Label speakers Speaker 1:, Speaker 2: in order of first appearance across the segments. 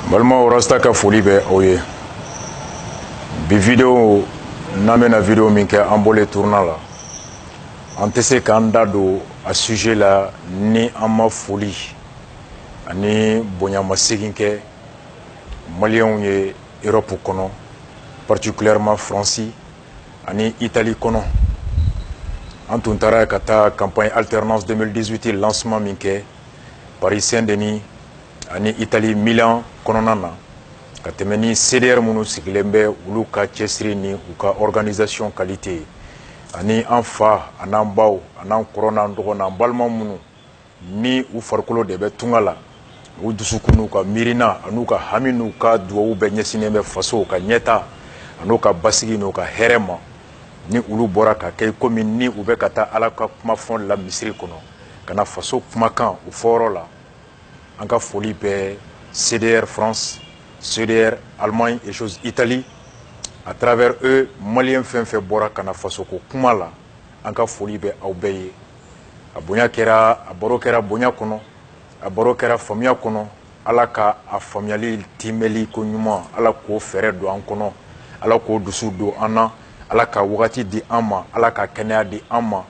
Speaker 1: Balma rasta ka foli bɛ aw ye bi vidéo n'an bɛna vidéo min kɛ an bɔlen tournant la an tɛ se k'an da don a sujet la ni an ma foli ani bonyamasegin kɛ Maliens ye Europe kɔnɔ particulièrement France ani Italie kɔnɔ an tun taara ka taa campagne alternance 2018 lancement min kɛ Paris Saint-Denis ani Italie Milan kɔnɔna na ka tɛmɛ ni CDR minnu sigilen bɛ olu ka cɛsiri ni u ka organisation qualité ani an fa an'an baw an'an kɔrɔ n'an dɔgɔ n'an balima minnu ni u farikolo de bɛ tunga la u dusukun n'u ka miirina an'u ka hami n'u ka duwawu bɛɛ ɲɛsinnen bɛ faso ka ɲɛta an'u ka basigi n'u ka hɛrɛ ma ni olu bɔra ka kɛ komi ni u bɛ ka taa Ala ka kumafɛnw la misiri kɔnɔ ka na faso kumakan u fɔyɔrɔ la an ka foli bɛ CDR France, CDR Allemagne et chose Italie à travers eux Maliens fɛn fɛn bɔra ka na faso ko kuma la an ka foli bɛ aw bɛɛ ye a bonya kɛra a baro kɛra bonya kɔnɔ a baro kɛra faamuya kɔnɔ Ala ka a faamuyali timɛli ko ɲuman Ala k'o fɛrɛ don an kɔnɔ Ala k'o dusu don an na Ala ka wagati di an ma Ala ka kɛnɛya di an ma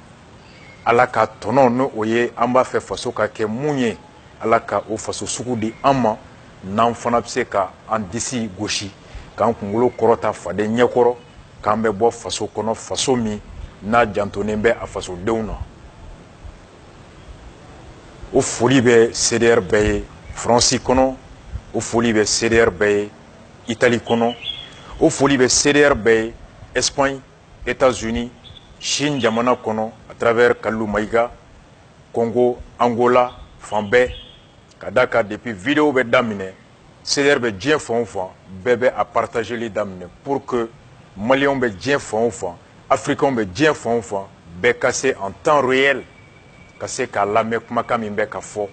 Speaker 1: Ala ka tɔnɔ n'o o ye an b'a fɛ faso ka kɛ mun ye Ala ka o faso sugu di an ma n'an fana bɛ se ka an disi gosi k'an kunkolo kɔrɔta faden ɲɛkɔrɔ k'an bɛ bɔ faso kɔnɔ faso min n'a jantonen bɛ a fasodenw na o foli bɛ CDR bɛɛ ye France kɔnɔ o foli bɛ CDR bɛɛ ye Italie kɔnɔ o foli bɛ CDR bɛɛ ye Espagne États-Unis Chine jamana kɔnɔ à travers Kalilou Maïga Congo Angola fan bɛɛ ka da kan depuis vidéo bɛ daminɛ CDR bɛ diɲɛ fan o fan bɛɛ bɛ a partageli daminɛ pour que Maliens bɛ diɲɛ fan o fan Africains bɛ diɲɛ fan o fan bɛɛ ka se en temps réel ka se k'a lamɛn kumakan min bɛ ka fɔ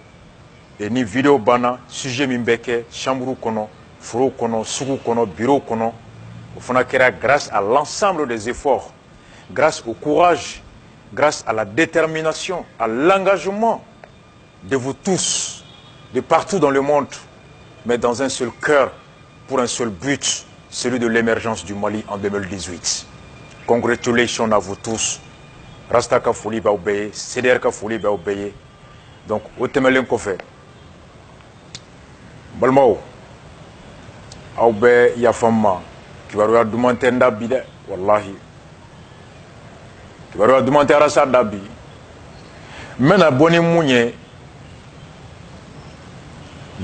Speaker 1: et ni vidéo banna sujet min bɛ kɛ chambre kɔnɔ foro kɔnɔ sugu kɔnɔ bureau kɔnɔ o fana kɛra grâce à l'ensemble des efforts grâce au courage grâce à la détermination à l'engagement de vous tous de partout dans le monde, mais dans un seul cœur, pour un seul but, celui de l'émergence du Mali en 2018. Congratulations à vous tous. Rasta ka foli ba obeye, CDR ka foli ba obeye. Donc, au temelen ko fait. Balmao, aube ya fama, kibaru dumante ndabi de, wallahi. Kibaru dumante arasa ndabi. Mena boni munye,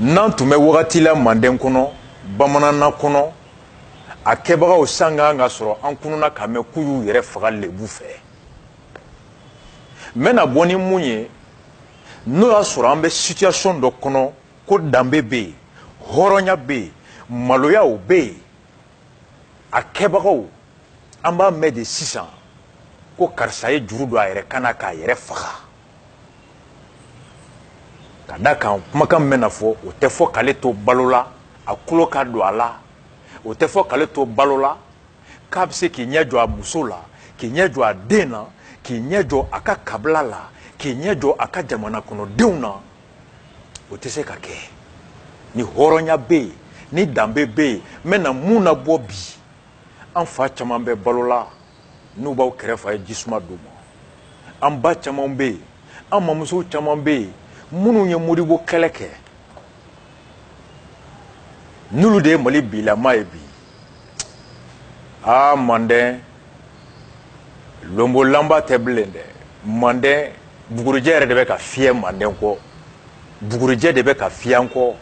Speaker 1: n'an tun bɛ wagati la Manden kɔnɔ Bamanan kɔnɔ a kɛbagaw san ka kan ka sɔrɔ an kununa ka mɛn k'u y'u yɛrɛ faga lebu fɛ n bɛna bɔ ni mun ye n'o y'a sɔrɔ an bɛ situation dɔ kɔnɔ ko danbe bɛ yen hɔrɔnya bɛ yen maloyaw bɛ yen a kɛbagaw an b'a mɛn de sisan ko karisa ye juru don a yɛrɛ kan na k'a yɛrɛ faga ka da kan kumakan mɛn na fɔ o tɛ fɔ k'ale to balo la a kulo ka don a la o tɛ fɔ k'ale to balo la k'a bɛ se k'i ɲɛ jɔ a muso la k'i ɲɛ jɔ a den na k'i ɲɛ jɔ a ka kabila la k'i ɲɛ jɔ a ka jamana kɔnɔdenw na o tɛ se ka kɛ ni hɔrɔnya bɛ yen ni danbe bɛ yen n bɛna mun na bɔ bi an fa caman bɛ balo la n'u b'aw kɛrɛfɛ a ye jisuma d'u ma an ba caman bɛ yen an mamuso caman bɛ yen minnu ye Modibo kɛlɛ kɛ n'olu de ye Mali bilama ye bi Manden lombolamba tɛ bilen dɛ Manden bugurijɛ yɛrɛ de bɛ ka fiyɛ Manden kɔ bugurijɛ de bɛ ka fiyɛ an kɔ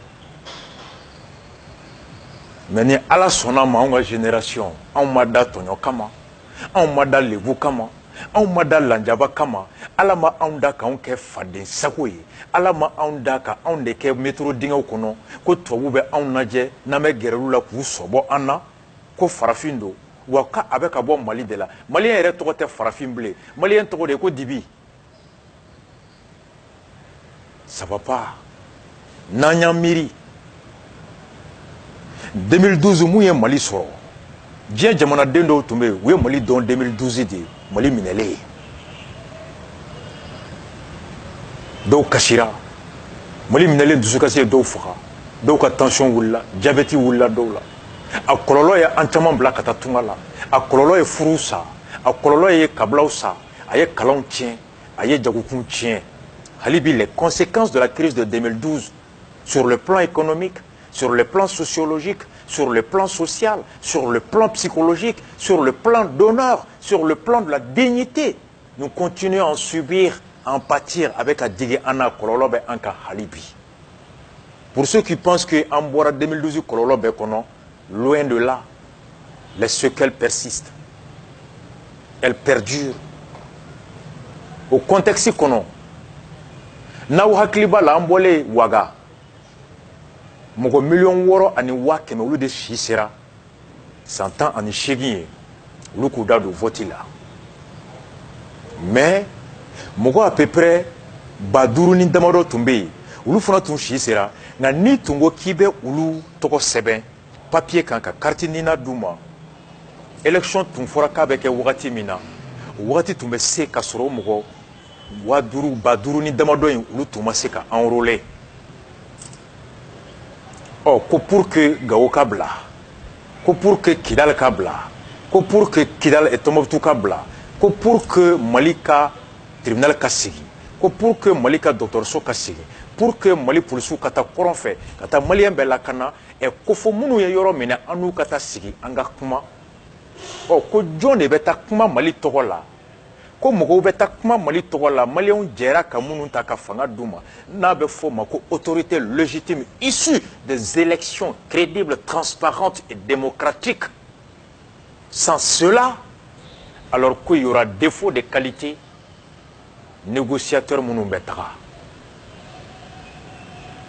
Speaker 1: mais ni Ala sɔnna ma anw ka génération anw ma da tɔɲɔ kama anw ma da lebu kama anw ma da lanjaba kama Ala ma anw da k'anw kɛ faden sago ye Ala ma anw da ka anw de kɛ métro dingɛw kɔnɔ ko tubabu bɛ anw lajɛ n'an bɛ gɛrɛlu la k'u sɔbɔ an na ko farafin don wa ka a bɛ ka bɔ Mali de la Malien yɛrɛ tɔgɔ tɛ farafin bilen Malien tɔgɔ de ko Dibi ça va pas n'an y'an miiri 2012 mun ye Mali sɔrɔ diɲɛ jamanaden dɔw tun bɛ yen u ye Mali dɔn 2012 de Mali minɛlen dɔw kasira Mali minɛlen dusukasi ye dɔw faga dɔw ka tension wulila diabète wulila dɔw la a kɔlɔlɔ ye an caman bila ka taa tunga la a kɔlɔlɔ ye furu sa a kɔlɔlɔ ye kabilaw sa a ye kalanw tiɲɛ a ye jagokun tiɲɛ hali bi les conséquences de la crise de 2012 sur le plan économique sur le plan sociologique sur le plan social sur le plan psychologique sur le plan d'honneur sur le plan de la dignité nous continuons à en subir à en pâtir avec a digi ana kɔlɔlɔ bɛ an ka hali bi pour ceux qui pensent que en bɔra 2012 kɔlɔlɔ bɛ kɔnɔ loin de là les séquelles persistent elles perdurent au contexte kɔnɔ n'aw hakili b'a la an bɔlen waga mɔgɔ miliyɔn 6,100,000 olu de si sera san 18 ye olu k'u da don vote la mais mɔgɔ à peu près 5000 ni damadɔ tun bɛ yen olu fana tun si sera nka ni tun ko k'i bɛ olu tɔgɔ sɛbɛn papier kan ka carte nina d'u ma élection tun fɔra k'a bɛ kɛ wagati min na o wagati tun bɛ se ka sɔrɔ o mɔgɔ 5000 ni damadɔ in olu tun ma se ka enrôler ɔ ko pour que Gawo ka bila ko pour que Kidal ka bila ko pour que Kidal et Tombouctou ka bila ko pour que Mali ka tribunal ka sigi ko pour que Mali ka dɔgɔtɔrɔso ka sigi pour que Mali policiers ka taa kɔrɔn fɛ ka taa maliyɛn bɛɛ lakana ko fɔ minnu ye yɔrɔ minɛ an n'u ka taa sigi an ka kuma ɔ ko jɔn de bɛ taa kuma Mali tɔgɔ la ko mɔgɔw bɛ taa kuma Mali tɔgɔ la maliyɛnw jɛra ka minnu ta ka fanga d'u ma n'a bɛ fɔ o ma ko autorité légitime issue des élections crédibles transparentes et démocratiques sans cela alors qu'il y aura défaut de qualité négociateur minnu bɛ taga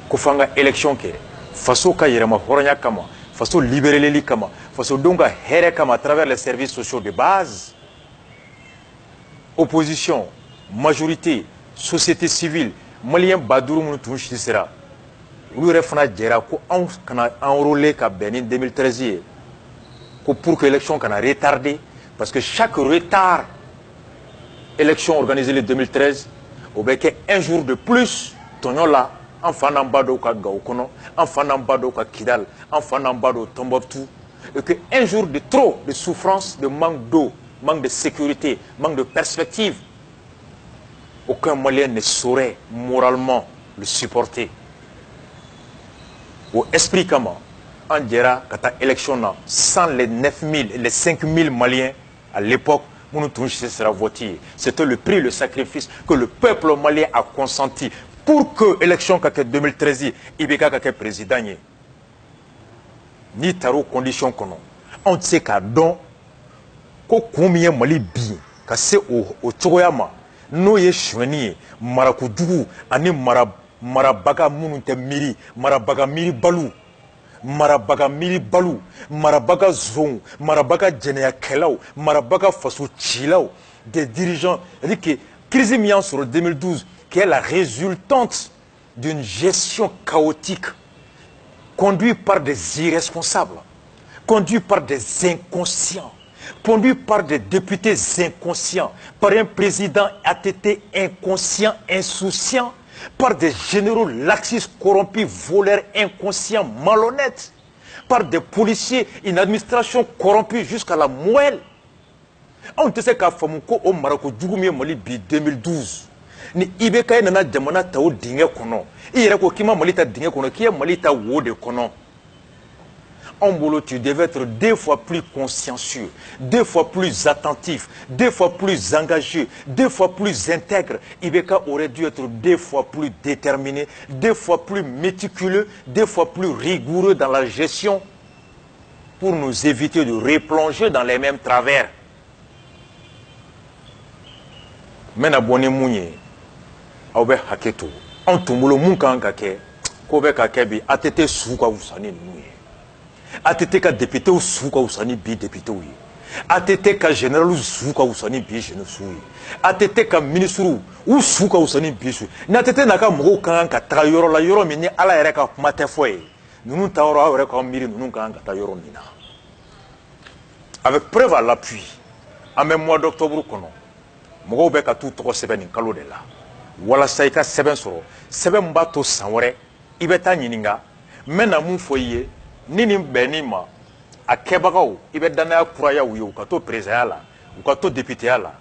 Speaker 1: ko f'an ka élection kɛ faso ka yɛrɛma hɔrɔnya kama faso libéreleli kama fasodenw ka hɛrɛ kama à travers les services sociaux de base opposition majorité société civile maliyɛn 5000 minnu tun si sera olu yɛrɛ fana jɛra ko anw kana enrôler ka bɛn ni 2013 ye ko pour que élection kana retarder parce que chaque retard élection organisée le 2013 o bɛ kɛ un jour de plus tɔɲɔ la an fa n'an ba dɔw ka Gawo kɔnɔ an fa n'an ba dɔw ka Kidal an fa n'an ba dɔw Tombouctou et que un jour de trop de souffrance de manque d'eau manque de sécurité manque de perspective aucun Malien ne saurait moralement le supporter au esprit kama an jɛra ka taa élection na sans les 9000 et les 5000 Maliens à l'époque minnu tun si sera voté c'était le prix le sacrifice que le peuple malien a consenti pour que l'élection ka kɛ 2013 IBK ka kɛ président ye n'i taara o condition kɔnɔ anw tɛ se k'a dɔn ko kun min ye Mali bin ka se o cogoya ma n'o ye suɲɛni ye marakojugu ani marabaga minnu tɛ miiri marabaga miiribaliw marabaga miiribaliw marabaga zonw marabaga jɛnɛyakɛlaw marabaga faso cilaw des dirigeants c'est-à-dire que crise min y'an sɔrɔ 2012 qui est la résultante d'une gestion chaotique conduite par des irresponsables, conduite par des inconscients, conduite par des députés inconscients, par un président ATT inconscient, insouciant, par des généraux laxistes, corrompus, voleurs, inconscients, malhonnêtes, par des policiers, une administration corrompue jusqu'à la moelle. On te sait qu'à Famouko, au Maroc, du Mali, 2012. Ni IBK nana jamana ta o dingɛ kɔnɔ i yɛrɛ ko k'i ma Mali ta dingɛ kɔnɔ k'i ye Mali ta wo de kɔnɔ en bolo tu devais être 2 fois plus consciencieux 2 fois plus attentif 2 fois plus engagé 2 fois plus intègre IBK aurait dû être 2 fois plus déterminé 2 fois plus méticuleux 2 fois plus rigoureux dans la gestion pour nous éviter de replonger dans les mêmes travers maintenant bonne mun aw bɛ hakɛ to anw tun bolo mun kan ka kɛ ko bɛ ka kɛ bi ATT su ka wusa ni ninnu ye ATT ka députéw su ka wusa ni bi députéw ye ATT ka généraux su ka wusa ni bi généraux ye ATT ka ministres u su ka wusa ni bi su ni ATT n'a ka mɔgɔw ka kan ka taga yɔrɔ la yɔrɔ min ni Ala yɛrɛ ka kuma tɛ fɔ ye ninnu ta yɔrɔ aw yɛrɛ k'aw miiri ninnu ka kan ka taa yɔrɔ min na avec preuve à l'appui en bɛ mois d'octobre kɔnɔ mɔgɔw bɛ ka t'u tɔgɔ sɛbɛn nin kalo de la walasa i ka sɛbɛn sɔrɔ sɛbɛn min b'a to san wɛrɛ i bɛ taa ɲininka Maintenant mun foyer ni nin benima a kebagaw ibe danaya kuraya uyo ka to président la ou ka to député la.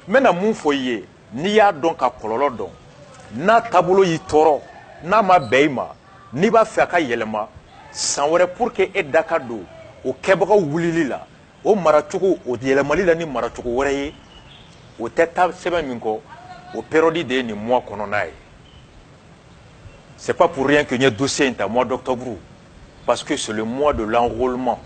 Speaker 1: Maintenant mun foyer ni ya don ka kololo don na tabulo yi toro na ma beima ni ba fa ka yelema san wɛrɛ pour que e daka do o kɛbagaw wulili la o maracogo o yɛlɛmali la ni maracogo wɛrɛ ye o tɛ taa sɛbɛn min kɔ o période de ye nin mois kɔnɔna ye. C'est pas pour rien que y a dossier en mois d'octobre parce que c'est le mois de l'enrôlement,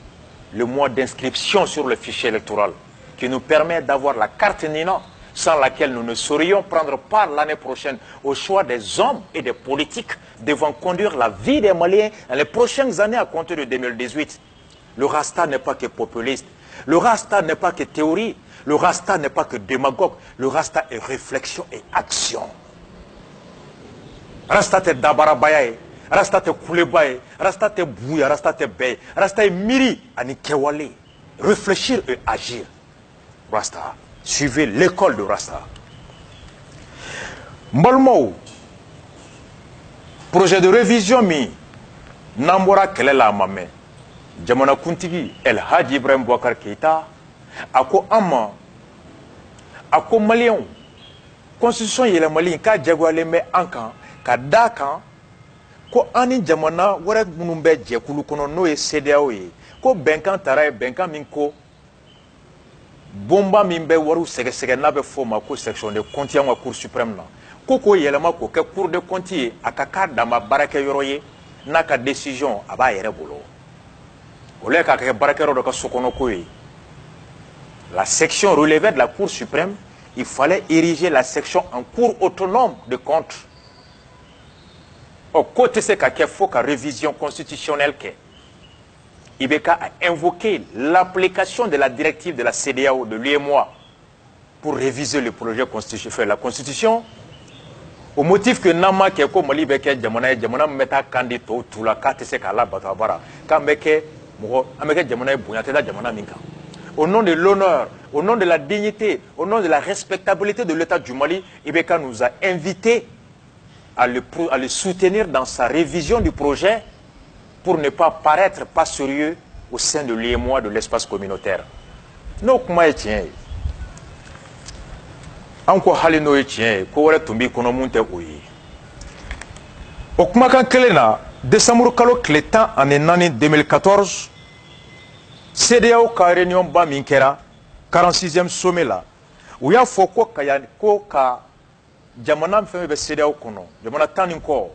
Speaker 1: le mois d'inscription sur le fichier électoral qui nous permet d'avoir la carte Nina sans laquelle nous ne saurions prendre part l'année prochaine au choix des hommes et des politiques devant conduire la vie des Maliens dans les prochaines années à compter de 2018. Le Rasta n'est pas que populiste, le Rasta n'est pas que théorie, le Rasta n'est pas que démagogue, le Rasta est réflexion et action. Rasta te dabarabaye, Rasta te kulebaye, Rasta te bouya, Rasta te beye, Rasta est miri ani kewale. Réfléchir et agir. Rasta. Suivez l'école de Rasta. Mbalmou, projet de révision mi Nambora Kelela Mame, Jamana Kuntigi, El Hadji Ibrahim Bouakar Keita, Ako Ama, Ako Malion, Constitution Yele Malien, Ka Djagwale Me Ankan, Ka Dakan, Ko Ani Jamana, Were Munumbe Djekulu Kono Noe CEDEAO, Ko Benkan Taraye, Benkan Minko, Bomba mimbe waru sege nabe foma ko section de compte ya cour suprême na koko yelema ko ke cour de compte akaka dama barake yoroye naka décision aba yere bolo ole ka ke barake ro ka sokono ko yi. La section relevait de la cour suprême, il fallait ériger la section en cour autonome de compte. Au côté c'est ka faut ka révision constitutionnelle ke Ibeka a invoqué l'application de la directive de la CEDEAO, de l'UEMOA, pour réviser le projet constitutionnel, la Constitution, au motif que Nama Keko Mali Beke Jamana Meta Kandito, Tula Katese Kala Batabara, Kambeke, Ameke Jamana Bouyatela Jamana Minka. Au nom de l'honneur, au nom de la dignité, au nom de la respectabilité de l'État du Mali, Ibeka nous a invités à le soutenir dans sa révision du projet pour ne pas paraître pas sérieux au sein de l'UEMOA de l'espace communautaire. Non, comment est tien? Encore halino est tien, quoi tomber qu'on a monté oui. Au Kumakan Kelena, décembre Kalo Clétan en année 2014, CEDEAO ka réunion ba minkera 46e sommet là. Où ya foko kaya ko ka jamana mfeme be CEDEAO kono. Jamana tani ko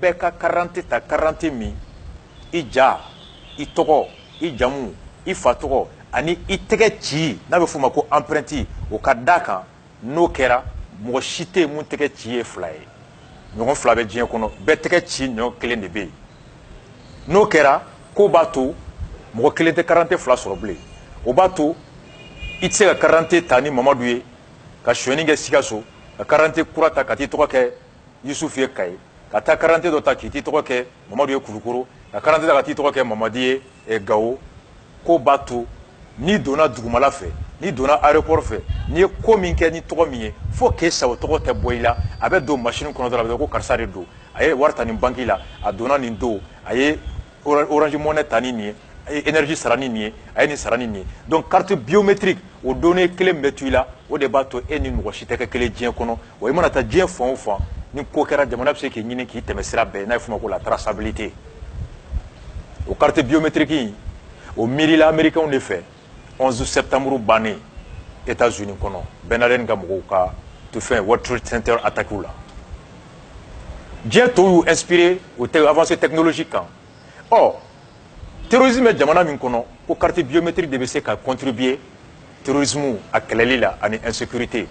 Speaker 1: beka 40 ta 40 mi. Ija, itogo, ijamu, ifatogo, ani itege chi, na be fuma ko emprunti, o kadaka, no kera, mo shite mun tege chi e fly. Nyon flabe dien kono, be tege chi nyon kelen de be. No kera, ko bato, mo kelen te 40 fla sur blé. O bato, itse ka 40 tani mamadouye, ka shweninge sikaso, ka 40 kurata kati togo ke Yusuf ye kai. Kata 40 dota kiti togo ke mamadouye kulukuru. La 40 da kati togo ke Mamadi e Gao ko batu ni dona dugumala fe ni dona aéroport fe ni ko min ke ni togo mi fo ke sa togo te boyla abe do machine kono dara ko karsare do aye warta ni banki la a dona ni do aye Orange Money tani ni aye énergie sarani ni aye ni sarani ni donc carte biométrique o données clé metula o de bato e ni ngo shite ke clé dien kono o imana ta dien fon fon ni ko kera jamana se ke nyine ki temesira be na fuma ko la traçabilité. Aux cartes biométriques, au Mirila américain on fait 11 septembre banné États-Unis kono Benaren Gamouka tout fait World Trade Center attaque là. Dieu tout inspiré aux avancées technologiques. Or terrorisme et jamana min kono aux cartes biométriques devait se contribuer terrorisme à Kelelila à l'insécurité.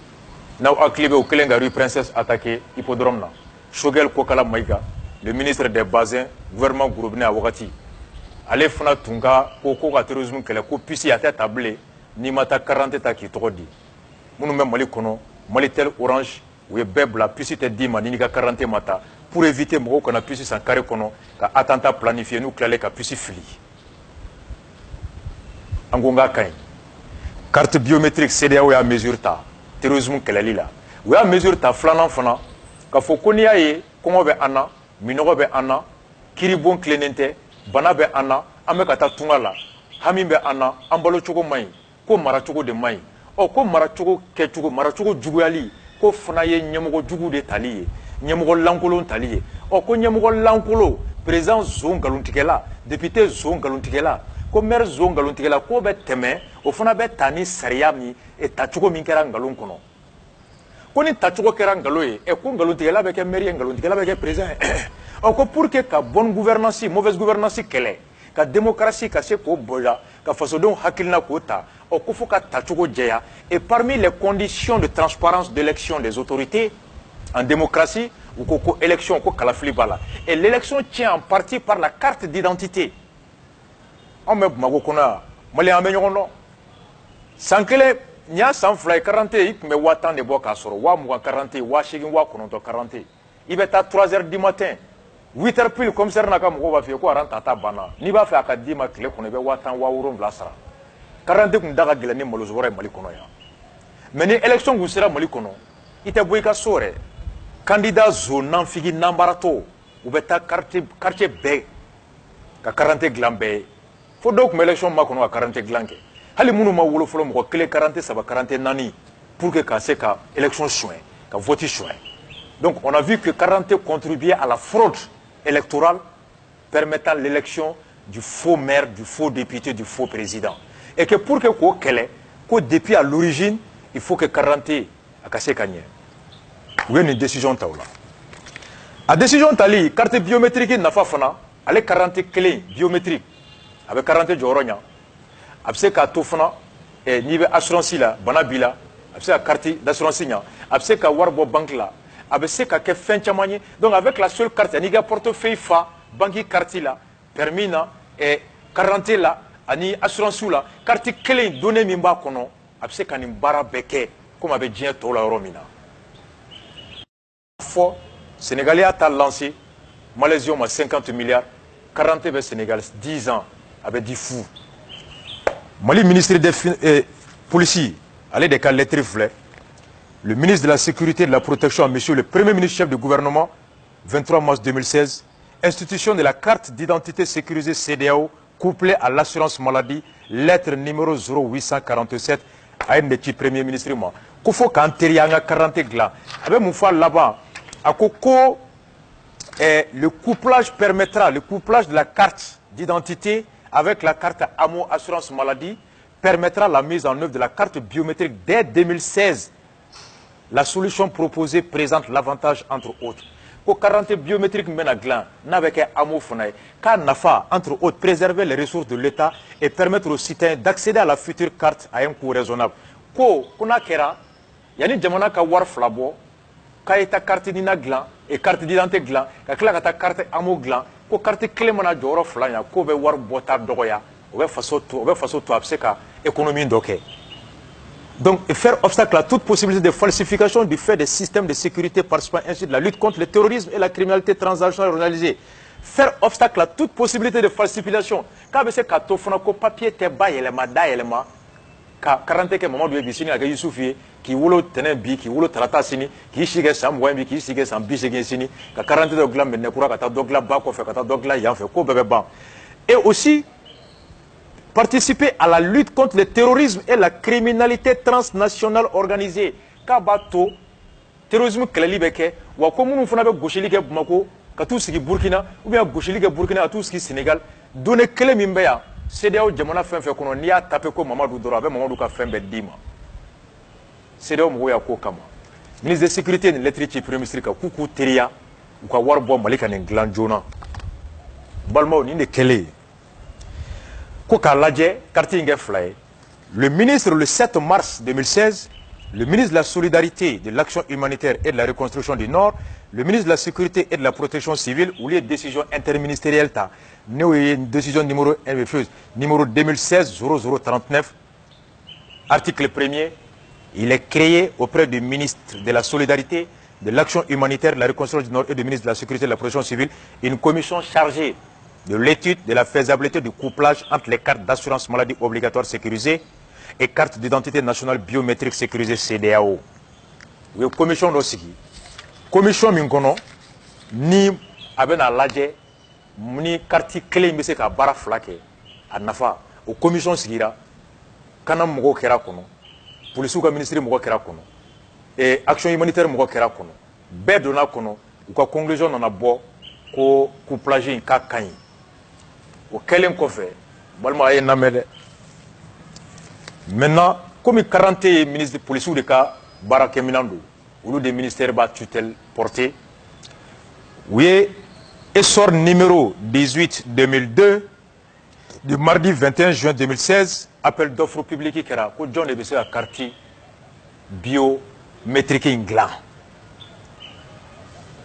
Speaker 1: Now acclivé au Kelenga rue Princesse attaqué hippodrome là. Shogel Kokala Maïga, le ministre des Bassins, gouvernement Gourobné à Wakati. Ale fana tunga ko ka terrorisme kele ko puisi ata table ni mata 40 ta ki todi munu me Mali kono Mali tel Orange ou bebla puisi te di mani ka 40 mata pour éviter mo ko na puisi sans carré kono ka attentat planifié nous claler ka puisi fili angonga kay carte biométrique CEDEAO ya mesure ta terrorisme kele lila ou ya mesure ta flanan fana ka fo koni aye ko be ana minogo be ana kiribon kilenen tɛ bana bɛ an na an bɛ ka taa tunga la hami bɛ an na an balocogo man ɲi ko maracogo de man ɲi ko maracogo kɛcogo maracogo juguyali ko fana ye ɲɛmɔgɔ jugu de tali ye ɲɛmɔgɔ lankolon tali ye ko ɲɛmɔgɔ lankolon président zo nkalontigɛla député zo nkalontigɛla ko maire zo nkalontigɛla ko bɛ tɛmɛ o fana bɛ ta ni sariya min tacogo min kɛra nkalon kɔnɔ ko ni tacogo kɛra nkalon ye ko nkalontigɛla bɛ kɛ maire ye nkalontigɛla bɛ kɛ président ye ko pour que ka bonne gouvernance mauvaise gouvernance kɛlɛ ka démocratie ka se k'o bonya ka fasodenw hakilina k'o ta ko fo ka tacogo jɛya et parmi les conditions de transparence d'élection des autorités en démocratie ou ko élection ko kalafili b'a la et l'élection tient en partie par la carte d'identité an bɛ Bamakɔ kɔnɔ yan maliyɛn an bɛ ɲɔgɔn dɔn san kelen n y'a san fila ye carte i tun bɛ 5000 de bɔ k'a sɔrɔ 20,000 carte 80,000 50,000 carte i bɛ taa 3 heures du matin 8 heures pile commissaire n'a ka mɔgɔw b'a f'i ye ko aran tata banna n'i b'a fɛ a ka d'i ma tile kɔnɔ i bɛ 50,000 70,000 sara carte kun da ka gɛlɛn ni malosɔgɔrɔ ye Mali kɔnɔ yan mais ni élection kun sera Mali kɔnɔ i tɛ bɔ i ka so yɛrɛ candidat zo nanfigi nanbaratɔ u bɛ taa quartier bɛɛ ka carte dilan bɛɛ ye fo dɔw tun bɛ élection ma kɔnɔ ka carte dilan kɛ hali minnu ma wolo fɔlɔ mɔgɔ kelen 43 44 pour que ka se ka élection soin ka vote soin donc on a vu que 40 contribuait à la fraude électorale permettant l'élection du faux maire, du faux député, du faux président. Et que pour que ko kɛlɛ ko depuis à l'origine il faut que 40 a ka se ka ɲɛ u ye nin décision ta o la a décision tali carte biométrique nafa fana ale 41 biométrique a bɛ 40 jɔyɔrɔ ɲa a bɛ se k'a to fana n'i bɛ assurance la bana b'i la a bɛ se ka carte d'assurance ɲa a bɛ se ka wari bɔ banque la a bɛ se ka kɛ fɛn caman ye donc avec la seule carte n'i ka portefeuille fa banque carte la permis na 40 la ani assurance la carte kelen donné min b'a kɔnɔ a bɛ se ka nin baara bɛɛ kɛ comme a bɛ diɲɛ tɔw la yɔrɔ min na fɔ Sénégalais a ta lancé Malaisie ma 50 milliards 40 bɛ Sénégal 10 ans a bɛ di fu Mali ministre des policiers ale de ka lettre filɛ le ministre de la Sécurité et de la Protection, monsieur le Premier ministre chef du gouvernement, 23 mars 2016, institution de la carte d'identité sécurisée CEDEAO, couplée à l'assurance maladie, lettre numéro 0847, à une des premiers ministres. Il faut qu'en terianga 40 glas. Avec mon frère là-bas, à Coco, le couplage permettra, le couplage de la carte d'identité avec la carte AMO assurance maladie permettra la mise en œuvre de la carte biométrique dès 2016. La solution proposée présente l'avantage, entre autres, que 40 biométriques mènent à gland, n'avec un amour fonaï, car NAFA, entre autres, préserver les ressources de l'État et permettre aux citoyens d'accéder à la future carte à un coût raisonnable. Ko, kuna kera, yani jamana ka war flabo, ka eta carte dina gland, et carte d'identité gland, ka kla ta carte amour gland, ko carte clé mana joro flanya, ko be war bota dogoya, ou be faso to abseka, économie doke. Donc, faire obstacle à toute possibilité de falsification du fait des systèmes de sécurité participant ainsi de la lutte contre le terrorisme et la criminalité transnationale organisée. Faire obstacle à toute possibilité de falsification. Quand vous savez que papier te ba yelema da yelema, ka 40 ke maman doit bisini avec Youssoufie qui wolo tenen bi qui wolo tarata sini qui shige sam wembi qui shige sam bisege sini ka 40 de glam ne kura ka ta dogla ba ko fe ka ta dogla yan fe ko bebe ban. Et aussi participer à la lutte contre le terrorisme et la criminalité transnationale organisée. Kabato, terrorisme keleli beke, wa ko munu fana be gosheli ke Bamako, ka tout ce qui Burkina, ou bien gosheli ke Burkina à tout ce qui Sénégal, donner kele min be ya, CEDEAO jamana fɛn fɛn kɔnɔ n'i y'a tapé ko Mamadou dɔrɔn a bɛ Mamadou ka fɛn bɛɛ d'i ma. CEDEAO mɔgɔw y'a ko kama. Ministre de sécurité ni lettre ci premier ministre ka k'u k'u teriya, u ka wari bɔ Mali ka nin dilan joona. Balimaw nin de kɛlen ye. Le ministre, le 7 mars 2016, le ministre de la Solidarité, de l'Action humanitaire et de la Reconstruction du Nord, le ministre de la Sécurité et de la Protection civile, ou les décisions interministérielles, décision numéro 2016-0039, article 1er, il est créé auprès du ministre de la Solidarité, de l'Action humanitaire, de la Reconstruction du Nord et du ministre de la Sécurité et de la Protection civile, une commission chargée de l'étude de la faisabilité du couplage entre les cartes d'assurance maladie obligatoire sécurisées et cartes d'identité nationale biométrique sécurisée CEDEAO. Oui, commission aussi. Commission Minkono, ni abena ladje, ni carte clé bɛ se ka baara fila kɛ a nafa o commission sigira kana mɔgɔw kɛra kɔnɔ policiers ka ministère mɔgɔ kɛra kɔnɔ action humanitaire mɔgɔ kɛra kɔnɔ bɛɛ donna kɔnɔ u ka conclusion nana bɔ ko couplage in ka kaɲi o kɛlen kɔfɛ balima a ye namɛ dɛ maintenant comme 40 ye ministre policiers de ka baarakɛminɛn don olu de ministère b'a tutelle porter u ye essor numéro 18/2002 du mardi 21 juin 2016 appel d'offre publique kɛra ko jɔn de bɛ se ka carte biométrique in dilan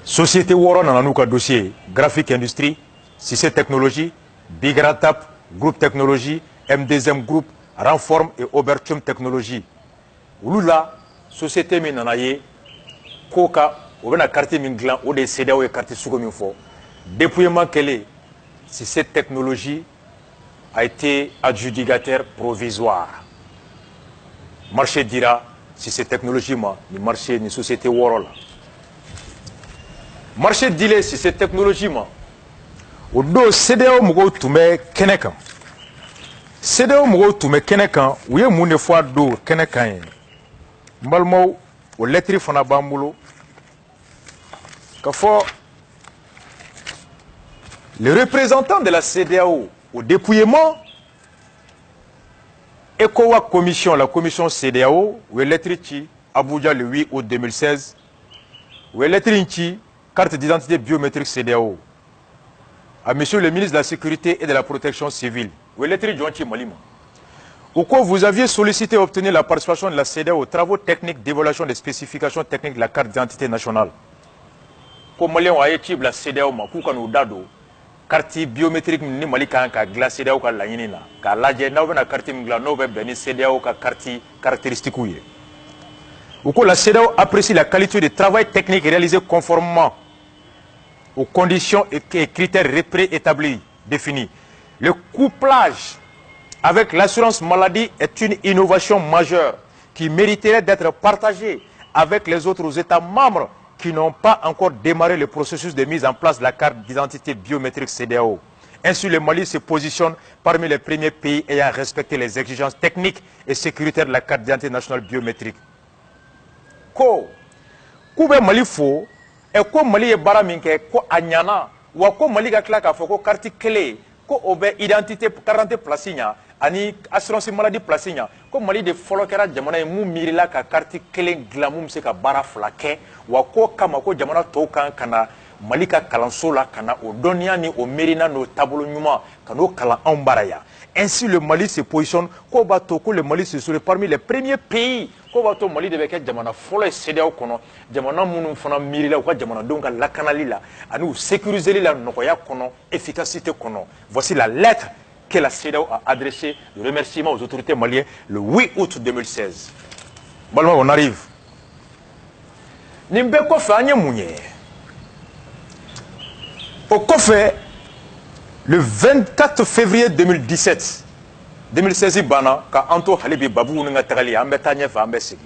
Speaker 1: société wɔɔrɔ nana n'u ka dossier graphique industrie Cissé technologie Bigratap groupe technologie M2M groupe Ranform et Obertum technologie olu la société min nana ye ko ka o bɛna carte min dilan o de ye CEDEAO ye carte sugu min fɔ dépouillement kɛlen Cissé technologie a été adjudicataire provisoire marché dira Cissé technologie ma ni marché ni société wɔɔrɔ la marché dilen Cissé technologie ma o don CEDEAO mɔgɔw tun bɛ kɛnɛ kan CEDEAO mɔgɔw tun bɛ kɛnɛ kan u ye mun de fɔ a don kɛnɛ kan ye n balimaw o lettre fana b'an bolo ka fɔ le représentant de la CEDEAO au dépouillement ECOWAS commission la commission CEDEAO u ye lettre ci Abuja le 8 août 2016 u ye lettre in ci carte d'identité biométrique CEDEAO à monsieur le ministre de la Sécurité et de la Protection civile. Vous vous aviez sollicité obtenir la participation de la CEDEAO aux travaux techniques d'évaluation des spécifications techniques de la carte d'identité nationale. Comme Malien a été la CEDEAO, carte biométrique ni Mali kan ka glace CEDEAO ka laɲini na ka lajɛ n'aw bɛna carte min dilan n'o bɛ bɛn ni CEDEAO ka carte caractéristique ye. Ou que la CEDEAO apprécie la qualité de travail technique réalisé conformément aux conditions et critères préétablis, définis. Le couplage avec l'assurance maladie est une innovation majeure qui mériterait d'être partagée avec les autres États membres qui n'ont pas encore démarré le processus de mise en place de la carte d'identité biométrique CEDEAO. Ainsi, le Mali se positionne parmi les premiers pays ayant respecté les exigences techniques et sécuritaires de la carte d'identité nationale biométrique. Ko Mali fo et ko Mali ye baara min kɛ ko a ɲana wa ko Mali ka tila k'a fɔ ko carte clé ko o bɛ identité carte place ɲa ani assurance maladie place ɲa ko Mali de fɔlɔ kɛra jamana ye mun miirila ka carte kelen dilan mun bɛ se ka baara fila kɛ wa ko kama ko jamana tɔw kan ka na Mali ka kalanso la ka na o dɔnniya ni o miirina n'o taabolo ɲuman ka n'o kalan anw bara yan. Ainsi, le Mali se positionne que le Mali se serait parmi les premiers pays. Que Mali devait être jamana folo CEDEAO kono, jamana munu fana mirila ou jamana donc la canalila, à nous sécuriser la nokoya kono, efficacité kono. Voici la lettre que la CEDEAO a adressée de remerciement aux autorités maliennes le 8 août 2016. Bon, on arrive. Nimbeko fanye mounye. Au Kofé, le 24 février 2017, 2016 bana ka anto halibi babu nga tagali ambe tanye fa ambe sigi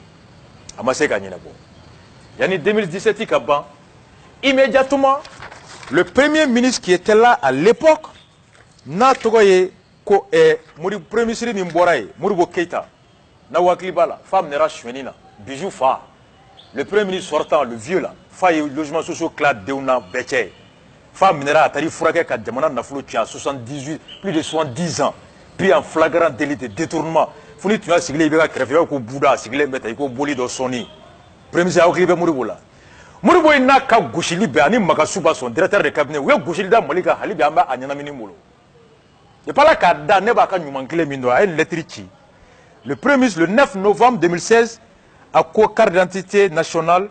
Speaker 1: amase ka nyina bo yani 2017 ka ban immédiatement le premier ministre qui était là à l'époque na togoye ko muri premier ministre ni mboraye Modibo Keïta na wakli bala femme nera chwenina bijou fa le premier ministre sortant le vieux là fa y logement social clad deuna beche femme nera atari furake ka jamana na fulu tia 78 plus de 70 ans puis en flagrant délit de détournement funi tu as siglé ibeka krefia ko buda siglé meta ko boli do soni premier ministre akli be Modibo la Modibo ina ka gushili be ani makasuba son directeur de cabinet we gushili da malika halibi amba anyana mini molo et pas la kada ne ba ka nyumankile mindo a une lettre ci le premier ministre le 9 novembre 2016 à quoi carte d'identité nationale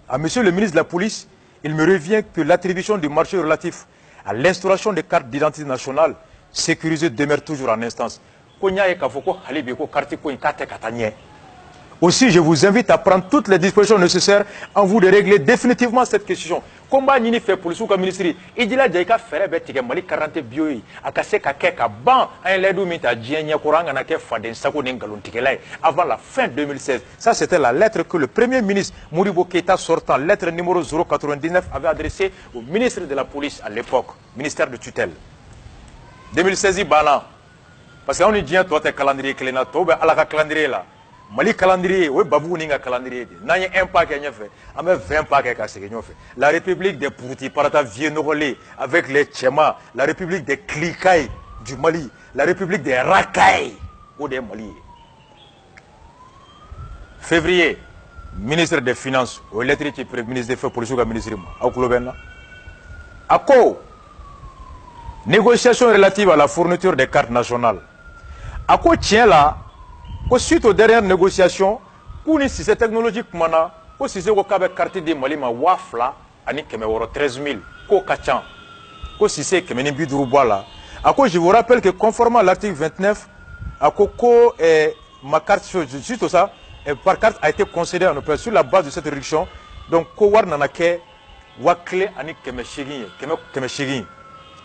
Speaker 1: à monsieur le ministre de la police. Il me revient que l'attribution du marché relatif à l'instauration des cartes d'identité nationale sécurisées demeure toujours en instance. Konya e kafoko halibi ko carte ko ikate katanye. Aussi, je vous invite à prendre toutes les dispositions nécessaires en vue de régler définitivement cette question. Combat ni fait pour le sous-ministre, il dit là, Jaïka ferait bête Mali 40 bio, à casser à ban, un ledou mita djenya courant, à ke faden sako n'engalon tikelay, avant la fin 2016. Ça, c'était la lettre que le premier ministre Modibo Keïta sortant, lettre numéro 099, avait adressée au ministre de la police à l'époque, ministère de tutelle. 2016, bana. Parce qu'on dit, toi, t'es calendrier, toi, à la calendrier là. Mali calendrier, oui, babou ninga calendrier. N'a un paquet fait, on met 20 paquets cassés. La République des Pouti, Parata Viennorolé, avec les Tchema, la République des Klikaï du Mali, la République des Rakai ou des Mali. Février, ministre des Finances, ou l'électricité, ministre des Feux, pour le souga ministre, au Koulobenna. À quoi? Négociation relative à la fourniture des cartes nationales. À quoi tient là? Suite aux dernières négociations, si c'est technologique, si c'est une carte de Mali, wafla, ani keme 13 000, ko kachan, si c'est que meni bidrouboala. Je vous rappelle que conformément à l'article 29, ma carte, suite à ça, par carte a été concédée à nos pères sur la base de cette réduction. Donc, kowar nanake, wakle, ani keme shigin.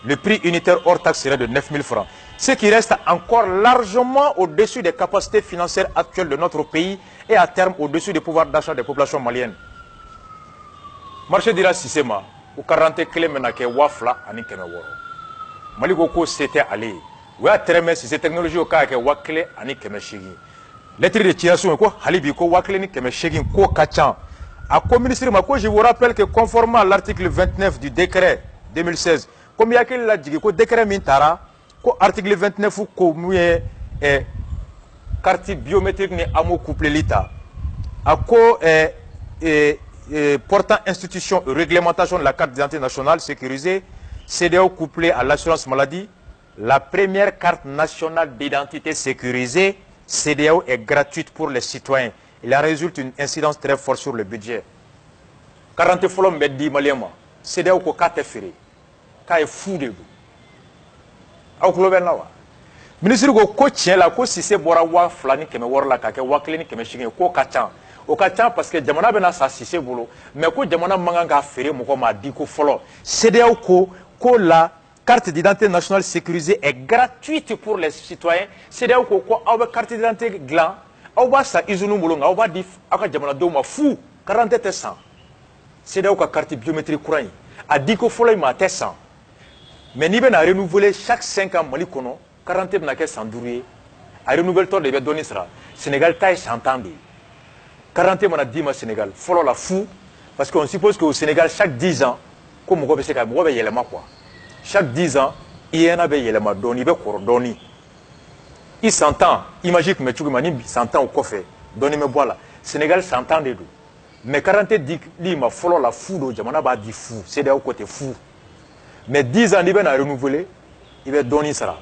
Speaker 1: Le prix unitaire hors taxe serait de 9 000 francs. Ce qui reste encore largement au-dessus des capacités financières actuelles de notre pays et à terme au-dessus des pouvoirs d'achat des populations maliennes. Marché dira Sissema, ou 40 clés menake wafla ani kemeworo. Maligoko c'était allé. Ou à terme si ces technologies au cas que wakle ani kemeshigi. Lettre de tiration ko halibi ko wakle ni kemeshigi ko kachan. À ministre Mako, je vous rappelle que conformément à l'article 29 du décret 2016, comme il y a que la décret Mintara, article 29 ou carte biométrique ni amo couplé l'État. À quoi portant institution et réglementation de la carte d'identité nationale sécurisée, CDAO couplé à l'assurance maladie, la première carte nationale d'identité sécurisée, CDAO est gratuite pour les citoyens. Il en résulte une incidence très forte sur le budget. 40 follow me dit maliama, CDAO ko kate fere, ka est fou de vous. Ministre ko tient la ko si c'est bora wa flani keme worla ka ke wakleni keme shige ko kachan o kachan parce que jamana bena sa si c'est bolo mais ko jamana manga fere moko ma di ko folo CDAO ko la carte d'identité nationale sécurisée est gratuite pour les citoyens. CDAO ko awa carte d'identité glan awa sa izunu bolonga awa di aka jamana do ma fou 47 100 CDAO ka carte biométrique courant a di ko folo ma tessan. Mais ni ben a renouvelé chaque 5 ans Mali kono 40 na ke sandourier a renouvelé tord de be doni sera Sénégal taille s'entendre 40 mana dit ma Sénégal follow la fou parce qu'on suppose qu'au Sénégal chaque 10 ans comme on peut ka mo be yelema quoi chaque 10 ans il y en a be yelema doni be doni il s'entend imagine que me tchouki mani s'entend au café doni me voilà Sénégal s'entend de tout mais 40 dit li ma follow la fou do jamana ba di fou c'est de côté fou. Mais 10 ans, il va renouveler, il va donner ça.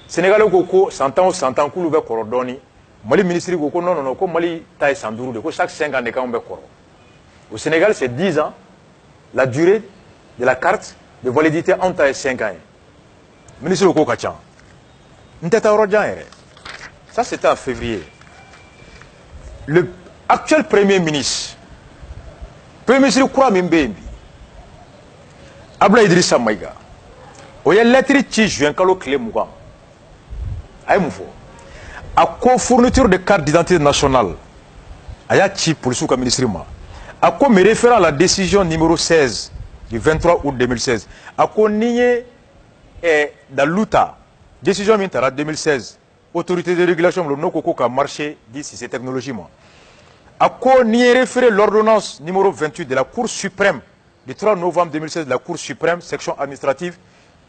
Speaker 1: Sénégal, il 100 ans, 100 ans, il va donner. Mali ministre, non, comme Mali taille 112, chaque 5 ans, il va donner. Au Sénégal, c'est 10 ans, la durée de la carte de validité entre 5 ans. Ministre, il va donner. Ça, c'était en février. Le actuel Premier ministre, croit Mimbe. Abla Idrissa Maïga. Il y a une lettre qui juin quand le clé mouga. Aïe moufo. À quoi fourniture de carte d'identité nationale. Aïe chi pour le sous ministre. À quoi me référant à la décision numéro 16 du 23 août 2016. À quoi nier dans l'UTA. Décision Mintara 2016. Autorité de régulation le no coco qui a marché d'ici ces technologies. À quoi nier référer l'ordonnance numéro 28 de la Cour suprême. Le 3 novembre 2016, la Cour suprême, section administrative,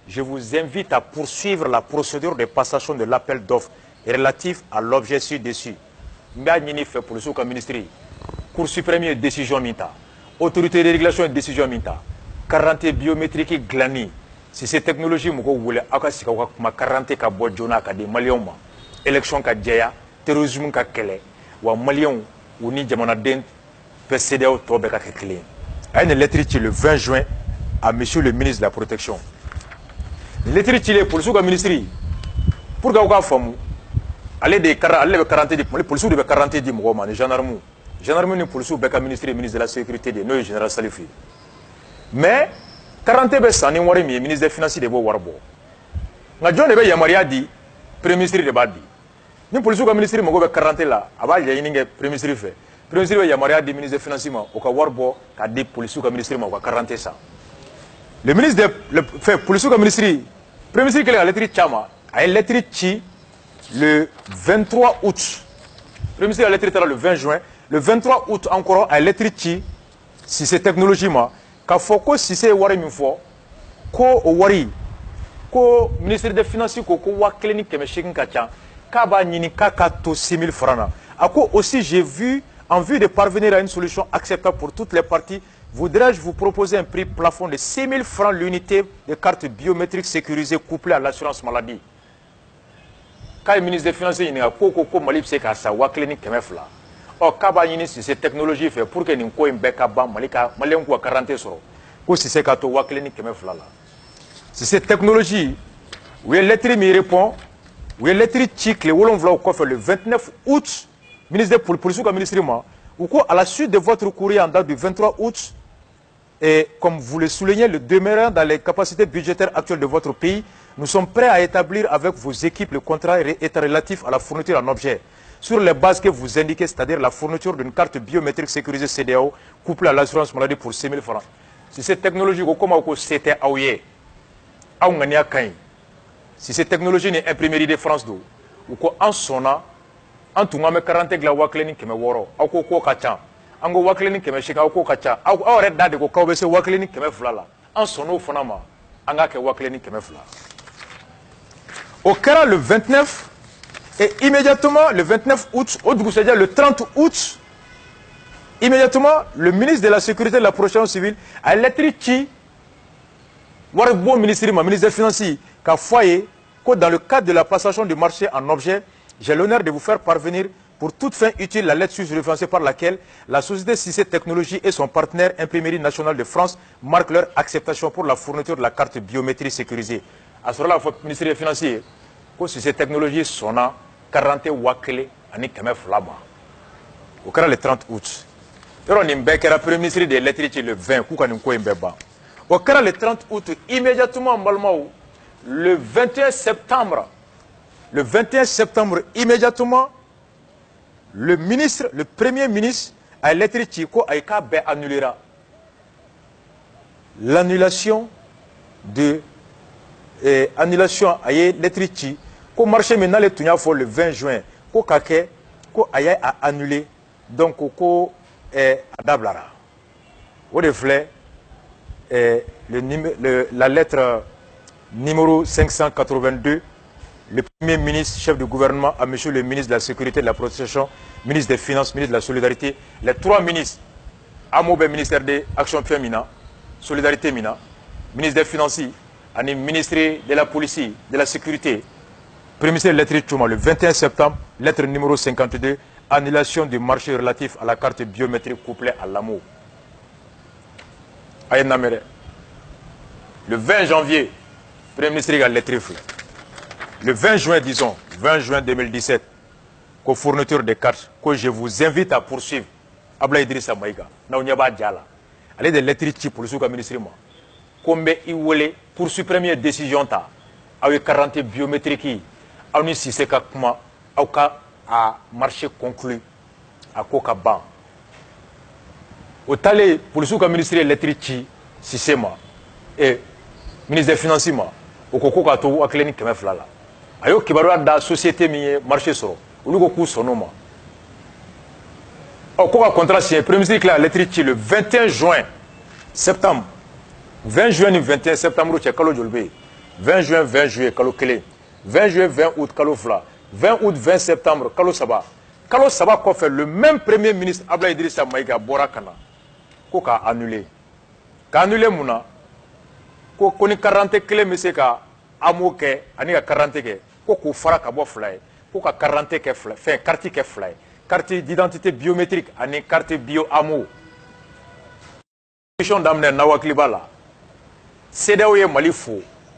Speaker 1: je vous invite à poursuivre la procédure de passation de l'appel d'offres relatif à l'objet ci-dessus. Mbani fait pour le sous ministre. Cour suprême, décision minta. Autorité de régulation, décision minta. 40 biométriques glani. Si ces technologies, vous voulez, ma 40 ka bodjona ka des Maliens, élection ka djaya, terrorisme ka kele, ou Maliens, ou ni jamana dent, PCD au tobe ka kele. Il y a une lettre le 20 juin à monsieur le ministre de la Protection. Une lettre pour le ministre. Pour que vous ale de bɛ quarante di policiers de bɛ quarante di mɔgɔw ma ni gendarmes ni policiers bɛɛ ka ministre de la sécurité de n'o ye général Salifu ye mais quarante bɛ san ni wari min ye ministre des finances de b'o wari bɔ nka jɔn de bɛ yamaruya di premier ministre de b'a di ni policiers ka ministre mago bɛ quarante la a b'a ɲɛɲini kɛ premier ministre fɛ premier ministre bɛ yamaruya di ministre des finances ma o ka wari bɔ k'a di policiers ka ministre ma o ka quarante san le ministre de policiers ka ministre premier ministre kɛlen ka lettre ci a ma a ye lettre ci le 23 août. Le ministre de la lettre le 20 juin. Le 23 août encore, a lettre ci si c'est technologie ma. Qu'a faut que si c'est wari min fo, ko wari, ko ministre des finances ko wa clinique keme shekin kacha, ka ba nyini ka to 6000 francs. Ako aussi j'ai vu en vue de parvenir à une solution acceptable pour toutes les parties, voudrais-je vous proposer un prix plafond de 6000 francs l'unité de carte biométrique sécurisée couplée à l'assurance maladie. Quand le ministre des Finances il y a ko Mali se ka sa wa clinique kɛmɛ fila ɔ k'a b'a ɲini si c'est technologie fait pour que nin ko in bɛɛ ka ban maliyɛn k'u ka 40 sɔrɔ ko si se ka to wa clinique kɛmɛ fila la si c'est technologie u ye lettre min répond u ye lettre ci tile 7 o kɔfɛ le 29 août ministre des policiers ka ministre ma u ko à la suite de votre courrier en date du 23 août et comme vous le soulignez le demeurant dans les capacités budgétaires actuelles de votre pays. Nous sommes prêts à établir avec vos équipes le contrat relatif à la fourniture en objet sur les bases que vous indiquez, c'est-à-dire la fourniture d'une carte biométrique sécurisée CEDEAO couplée à l'assurance maladie pour 6 000 francs. Si cette technologie, comment c'était aouye, si cette technologie n'est imprimerie de France d'eau, ou qu'en sonna, en tout cas, 40 gla waklening qui me woro, ou quoi kacha, en go waklening qui me chika, ou quoi kacha, ou red dade ko kawbese waklening qui me flala, en sonno fonama, anga ke waklening qui me flala. Au Kara le 29 et immédiatement le 29 août, c'est-à-dire le 30 août, immédiatement le ministre de la Sécurité et de la Protection civile a lettré qui, ministre des Finances, qu'a foyer, que dans le cadre de la passation du marché en objet, j'ai l'honneur de vous faire parvenir pour toute fin utile la lettre référencée par laquelle la société Cissé Technologies et son partenaire Imprimerie nationale de France marquent leur acceptation pour la fourniture de la carte biométrique sécurisée. À ce moment-là, le ministre des Finances, que si ces technologies sont 40 wakele ani keme flama. Au cas le 30 août. Et on est le premier ministre de l'électricité le 20 au cas le 30 août, immédiatement, le 21 septembre, immédiatement, le premier ministre a l'électricité a annulera l'annulation de annulation à l'électricité, ko marché maintenant le tunya for le 20 juin, ko kake, ko aya a annulé, donc ko adablara. Au reflet, la lettre numéro 582, le premier ministre, chef du gouvernement, à monsieur le ministre de la Sécurité et de la Protection, ministre des Finances, ministre de la Solidarité, les trois ministres, Amobe, ministère de l'Action féminine, Solidarité Mina, ministre des Finances, et ministre de la Police, de la Sécurité, premier ministre de lettre le 21 septembre, lettre numéro 52, annulation du marché relatif à la carte biométrique couplée à l'amour. Le 20 janvier, premier ministre a lettre. Le 20 juin, disons, 20 juin 2017, qu'au fourniture de cartes, que je vous invite à poursuivre. Abla Idrissa Maïga, Naounyaba Djala. Allez des lettres type pour le sous-ministre. Combien il voulait poursuivre première décision, avec 40 biométriques, avec si c'est comment, avec un marché conclu, à Kokaban. Au talé pour le sous-ministre de l'électricité, si c'est moi, et ministre des Finances, au Kokokato, à Clénique Kemeflala. Ayo kibarua da société mi marché soro olu ko ku sonoma o ko ka contrat signé premier ministre la lettre le 21 juin septembre 20 juin ni 21 septembre che kalo jolbe 20 juin 20 juillet kalo kele 20 juin 20 août kalo fla 20 août 20 septembre kalo saba ko fait le même premier ministre Abla Idrissa Maïga Borakana ko ka annulé muna ko ni 40 clé monsieur ka amoke ani ka 40 ke ko fara ka bo fly ko ka 40 ke fly fait carte ke fly carte d'identité biométrique ani carte bio amo mission d'amener Nawaklibala CEDEAO et Mali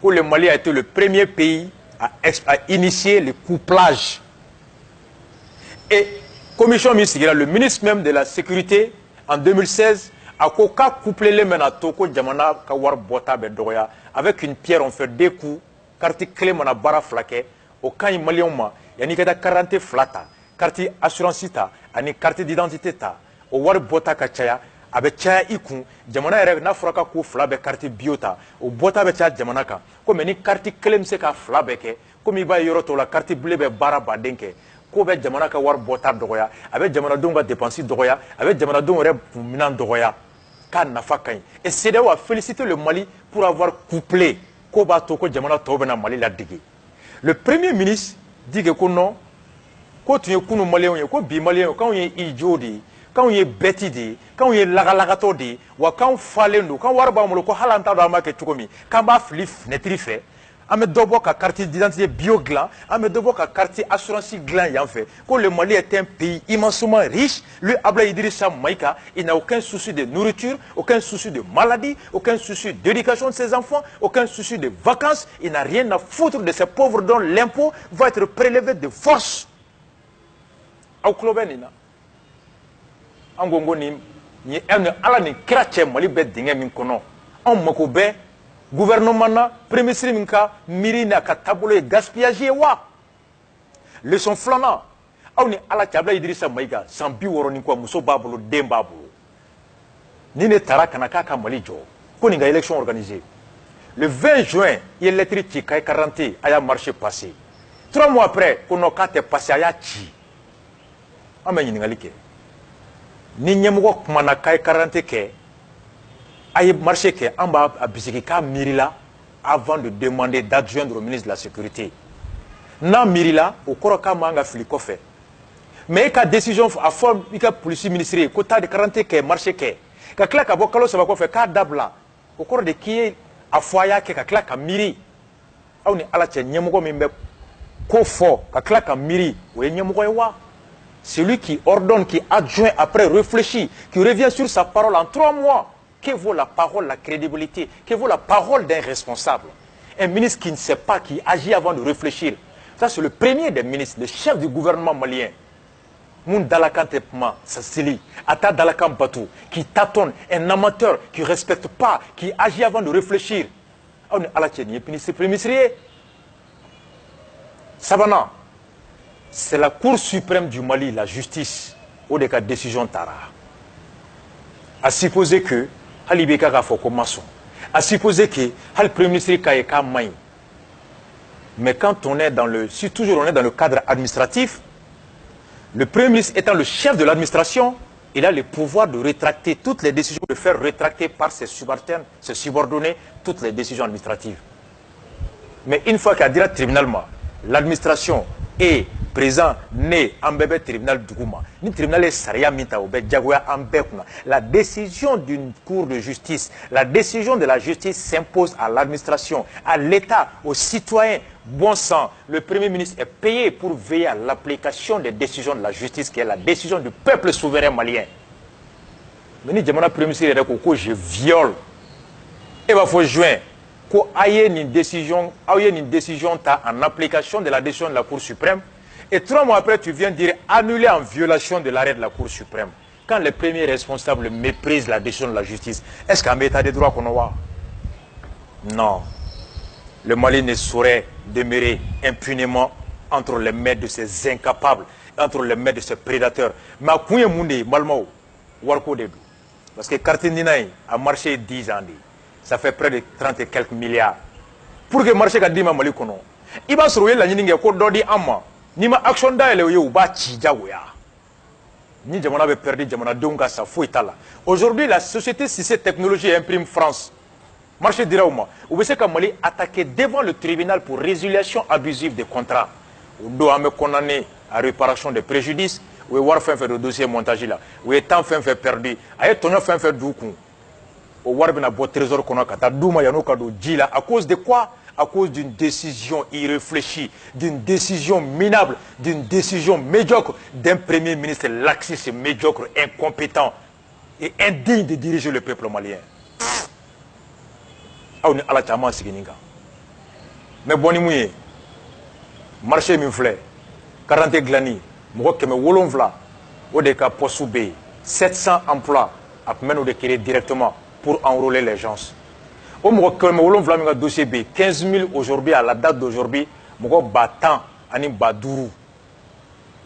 Speaker 1: où le Mali a été le premier pays à initier le couplage Et commission ministérielle, le ministre même de la sécurité en 2016 a couplé les mains à Toko Djamana Kawar Bota Bedoya avec une pierre on fait deux coups carte clé mana bara flaqué au camp malien ma yani kada 40 flata carte assurance ta ani carte d'identité ta au war bota kachaya abe cha iku jamana ere na fraka ko fla be carte biota au bota be cha jamana ka comme ni carte clé mse ka fla be ke comme iba yoro to la carte bleue be bara badenke ko be jamana ka war bota dogoya abe jamana donga dépenser dogoya abe jamana donga re minan dogoya ka nafa kan et CEDEAO a félicité le Mali pour avoir couplé Koba Toko Djamana Tobena Mali la digue. Le premier ministre dit que non, quand tu es un Malien, quand tu es Malien, quand tu es idiot, quand tu es bêtide, quand tu es lagalagato, quand tu fallait nous, quand tu es barbe, quand halanta dama que tu commis, quand tu flif netrife, ame dobo ka carte d'identité bioglan, ame dobo ka carte assurance glan y en fait. Quand le Mali est un pays immensement riche, lui Abla Idrissa Maïka, il n'a aucun souci de nourriture, aucun souci de maladie, aucun souci d'éducation de ses enfants, aucun souci de vacances, il n'a rien à foutre de ces pauvres dont l'impôt va être prélevé de force. Au Klobenina. Angongo ni ala ni krache Mali be dingue min kono. On makobe gouvernement na premier ministre minka mirina ka tabolo gaspillage wa leçon flana awni ala tabla Idrissa Maïga sans bi woroni ko muso babulu dem babulu ni ne tara kana ka Mali jo ko ni ga élection organisée le 20 juin il lettre ti kay 40 aya marché passé 3 mois après ko no ka te passé aya chi amenyi ngalike ni nyemugo kuma na kay 40 ke aïe marché que en bas à Bisiki Mirila avant de demander d'adjoindre au ministre de la Sécurité. Na Mirila au Koroka Manga Filikofe. Mais ka décision à forme ika police ministériel quota de 40 que marché que. Ka claque à Bokalo ça va quoi faire ka dabla. Au cours de qui a foya que ka claque à Miri. A on est à la tienne nyemugo mimbe ko fo ka claque à Miri ou nyemugo wa. Celui qui ordonne, qui adjoint après réfléchit, qui revient sur sa parole en 3 mois. Que vaut la parole, la crédibilité? Que vaut la parole d'un responsable? Un ministre qui ne sait pas, qui agit avant de réfléchir. Ça, c'est le premier des ministres, le chef du gouvernement malien. Moun Dalakan Tepma, Sassili, Ata Dalakan Batou, qui tâtonne, un amateur, qui ne respecte pas, qui agit avant de réfléchir. On est à la tienne, c'est le ministre. Savana, c'est la Cour suprême du Mali, la justice, au cas de décision Tara. À supposer que Halibeka ka foko maçon. À supposer que le premier ministre Kayeka Maï. Mais quand on est dans le, si toujours on est dans le cadre administratif, le premier ministre étant le chef de l'administration, il a le pouvoir de rétracter toutes les décisions, de faire rétracter par ses subalternes, ses subordonnés, toutes les décisions administratives. Mais une fois qu'il a dit tribunalement, l'administration est présent né en bébé tribunal Dougouma. Ni tribunal est Saria Mita ou Bedjagouya en Bekuna. La décision d'une cour de justice, la décision de la justice s'impose à l'administration, à l'État, aux citoyens. Bon sang, le Premier ministre est payé pour veiller à l'application des décisions de la justice, qui est la décision du peuple souverain malien. Mais ni Djamana Premier ministre est je viole. Et il faut joindre. Qu'il y ait une décision en application de la décision de la Cour suprême. Et 3 mois après, tu viens dire annuler en violation de l'arrêt de la Cour suprême. Quand les premiers responsables méprisent la décision de la justice, est-ce qu'en état de droit qu'on a? Non. Le Mali ne saurait demeurer impunément entre les mains de ces incapables, entre les mains de ces prédateurs. Mais parce que Kartindinaï a marché 10 ans. Ça fait près de 30 et quelques milliards. Pour que le marché ait Mali, il va se trouver la ligne qui amma. Ni ma action d'ailleurs ou ba chijaouya. Ni jamana avait perdu jamana donga sa fouetala. Aujourd'hui la société si cette technologie imprime France. Marché diraouma. Ou bien c'est que Mali attaqué devant le tribunal pour résiliation abusive des contrats. On doit me condamner à réparation des préjudices. Ou voir fin fait le dossier montage là. Ou étant fin fait perdu. Aye tonyo fin fait doukou. Ou voir bien beau trésor qu'on a kata douma yano kado djila. À cause de quoi? À cause d'une décision irréfléchie, d'une décision minable, d'une décision médiocre d'un premier ministre laxiste, médiocre, incompétent et indigne de diriger le peuple malien. Mais bon, marché m'inflé, 40 glani, mɔgɔ 700 o de ka poste bɛ yen 700 emplois a tun bɛ n'o de créer directement pour enrôler les gens o mɔgɔ 700 min ka dossier bɛ yen 15 000 aujourd'hui à la date d'aujourd'hui mɔgɔ 10 ani 5000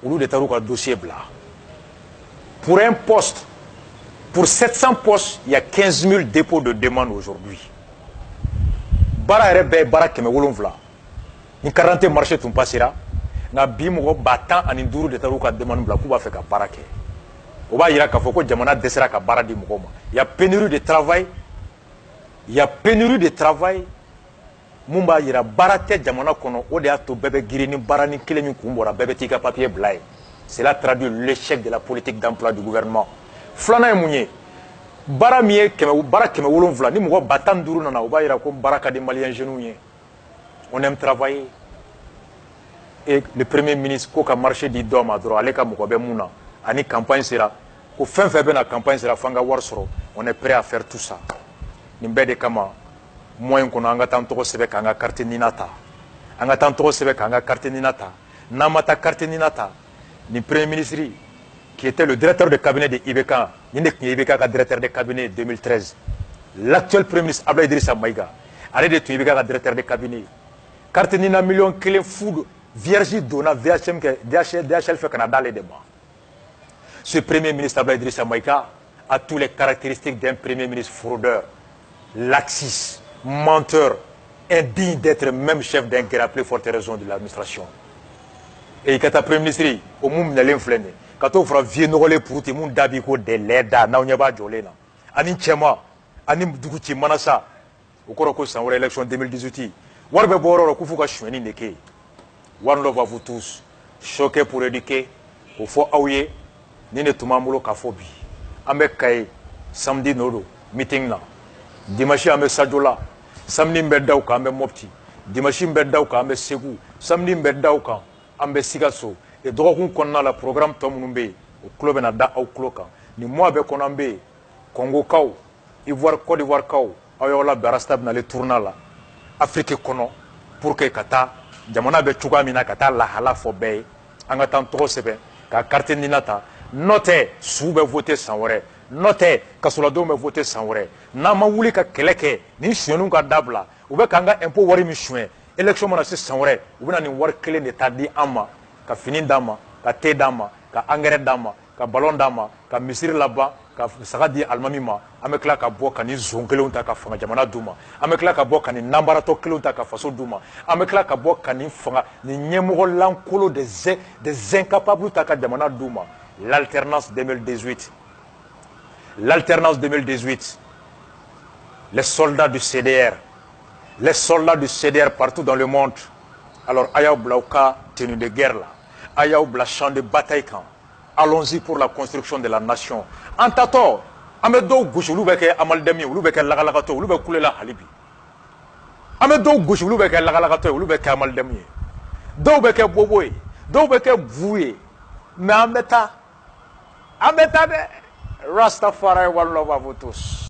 Speaker 1: olu de taar'u ka dossier bila pour un poste pour 700 postes il y a 15 000 dépôts de demande aujourd'hui baara yɛrɛ bɛɛ ye baara 700 ni carte marché tun passera nka bi mɔgɔ 10,500 de taar'u ka demande bila k'u b'a fɛ ka baara kɛ o b'a yira k'a fɔ ko jamana dɛsɛra ka baara di mɔgɔw ma il y a pénurie de travail mun b'a yira baara tɛ jamana kɔnɔ o de y'a to bɛɛ bɛ girin ni baara ni kelen min kun bɔra bɛɛ bɛ t'i ka papier bila yen cela traduit l'échec de la politique d'emploi du gouvernement filanan ye mun ye baara min ye baara 700 ni mɔgɔ 15,000 nana o b'a yira ko baara ka di maliyɛn jeunes ye on aime travailler et le premier ministre ko ka marché di dɔ ma dɔrɔn ale ka mɔgɔ bɛ mun na ani campagne sera ko fɛn fɛn bɛ na campagne sera f'an ka wari sɔrɔ on est prêt à faire tout ça nin bɛɛ de kama mois in kɔnɔ an ka taa n tɔgɔ sɛbɛn k'an ka carte nina ta an ka taa n tɔgɔ sɛbɛn k'an ka carte nina ta n'an ma taa carte nina ta ni premier ministre qui était le directeur de cabinet de IBK ni de tun ye IBK ka directeur de cabinet 2013 l'actuel premier ministre Abdoulaye Idrissa Maïga ale de tun ye IBK ka directeur de cabinet carte nina $1,000,000 fu vierge donna DHL fait Canada les débats. Ce premier ministre Abdoulaye Idrissa Maïga a tous les caractéristiques d'un premier ministre fraudeur, laxiste, menteur, indigne d'être même chef d'un guerre à plus forte raison de l'administration. Et quand le premier ministre, au moment où il est quand on fera vieux nogolé pour tout le monde d'abiko de l'aida, n'a on y a pas jolé là. Ani Tchema, ani Dougouti Manassa, au cours de l'élection 2018, Warbe Boro, Koufouka Choueni Neke. One love à vous tous, choqué pour éduquer, au faux aouye, ni ne tumamoulo kafobi. Ambe kaye, samedi nodo, meeting na. Dimashi ambe sajola, samedi mbedauka ambe mopti, dimashi mbedauka ambe segou, samedi mbedauka ambe sigaso. Et donc on a le programme Tomunumbe, au club na da au cloka. Ni moi be konambe, Congo kao, Ivoire, Côte d'Ivoire kao, ayola barastab na le tournal là. Afrique kono, pour que kata. Jamana be chuka mina kata la hala fo be anga tan to sebe ka carte ninata note sou be voter sans wore note ka solado be voter sans wore na ma wuli ka keleke ni shenu ka dabla u be kanga impôt wari mi chouin élection mana se sans wore u bena ni war kele ne tadi ama ka fini dama ka te dama ka engrais dama ka ballon dama ka misiri laba ka saga di almami ma ame kla ka bo kani zongelon ta ka fanga jamana duma ame kla ka bo kani nambarato kelon ta ka faso duma ame kla ka bo kani fanga ni nyemoro lankolo des incapables ta ka jamana duma l'alternance 2018 les soldats du CDR partout dans le monde alors ayaw blauka tenue de guerre là ayaw bla champ de bataille quand allons-y pour la construction de la nation. En tato, amedo gauche ou beke amaldemi ou beke lagalagato ou beke kulela halibi. Amedo gauche ou beke lagalagato ou beke amaldemi. Do beke boboy, do beke voué. Mais ameta de Rastafari one love à vous tous.